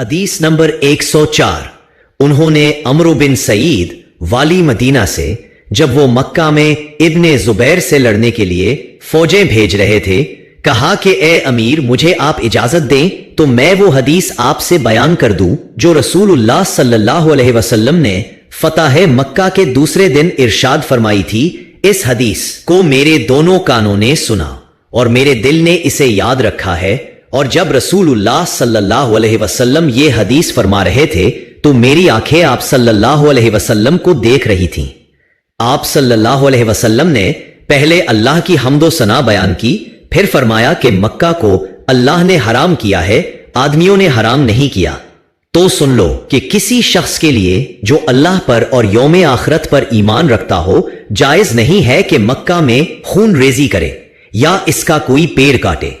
हदीस नंबर 104। उन्होंने अमर बिन सईद वाली मदीना से जब वो मक्का में इब्ने जुबैर से लड़ने के लिए फौजें भेज रहे थे कहा कि ए अमीर, मुझे आप इजाजत दें तो मैं वो हदीस आपसे बयान कर दूं जो रसूलुल्लाह सल्लल्लाहु अलैहि वसल्लम ने फतह मक्का के दूसरे दिन इरशाद फरमाई थी। इस हदीस को मेरे दोनों कानों ने सुना और मेरे दिल ने इसे याद रखा है, और जब रसूलुल्लाह सल्लल्लाहु अलैहि वसल्लम ये हदीस फरमा रहे थे तो मेरी आंखें आप सल्लल्लाहु अलैहि वसल्लम को देख रही थीं। आप सल्लल्लाहु अलैहि वसल्लम ने पहले अल्लाह की हम्दो सना बयान की, फिर फरमाया कि मक्का को अल्लाह ने हराम किया है, आदमियों ने हराम नहीं किया। तो सुन लो कि किसी शख्स के लिए जो अल्लाह पर और यौम आखिरत पर ईमान रखता हो जायज नहीं है कि मक्का में खून रेजी करे या इसका कोई पेड़ काटे।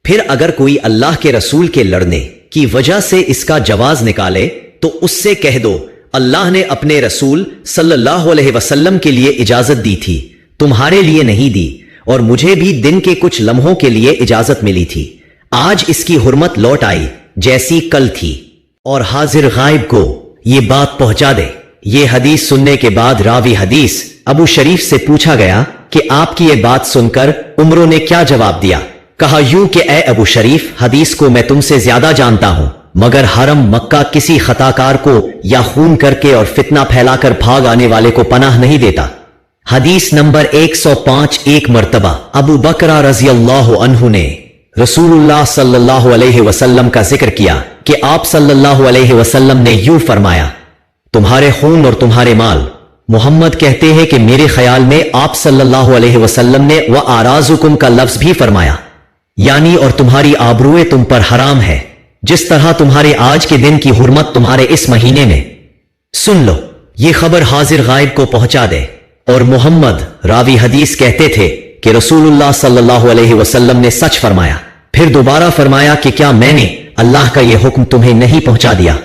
फिर अगर कोई अल्लाह के रसूल के लड़ने की वजह से इसका जवाज निकाले तो उससे कह दो अल्लाह ने अपने रसूल सल्लल्लाहु अलैहि वसल्लम के लिए इजाजत दी थी, तुम्हारे लिए नहीं दी, और मुझे भी दिन के कुछ लम्हों के लिए इजाजत मिली थी। आज इसकी हुर्मत लौट आई जैसी कल थी, और हाजिर गायब को ये बात पहुंचा दे। ये हदीस सुनने के बाद रावी हदीस अबू शरीफ से पूछा गया कि आपकी ये बात सुनकर उमरों ने क्या जवाब दिया। कहा यूं कि ए अबू शरीफ, हदीस को मैं तुमसे ज्यादा जानता हूं, मगर हरम मक्का किसी खताकार को या खून करके और फितना फैलाकर भाग आने वाले को पनाह नहीं देता। हदीस नंबर 105। एक मर्तबा अबू बकरा रजी अल्लाह अन्हु ने रसूलुल्लाह सल्लल्लाहु अलैहि वसल्लम का जिक्र किया कि आप सल्लल्लाहु अलैहि वसल्लम ने यूं फरमाया, तुम्हारे खून और तुम्हारे माल। मोहम्मद कहते हैं कि मेरे ख्याल में आप सल्लल्लाहु अलैहि वसल्लम ने व आराजुकुम का लफ्ज भी फरमाया, यानी और तुम्हारी आबरूएं तुम पर हराम है, जिस तरह तुम्हारे आज के दिन की हुर्मत तुम्हारे इस महीने में। सुन लो, ये खबर हाजिर गायब को पहुंचा दे। और मोहम्मद रावी हदीस कहते थे कि रसूलुल्लाह सल्लल्लाहु अलैहि वसल्लम ने सच फरमाया। फिर दोबारा फरमाया कि क्या मैंने अल्लाह का यह हुक्म तुम्हें नहीं पहुंचा दिया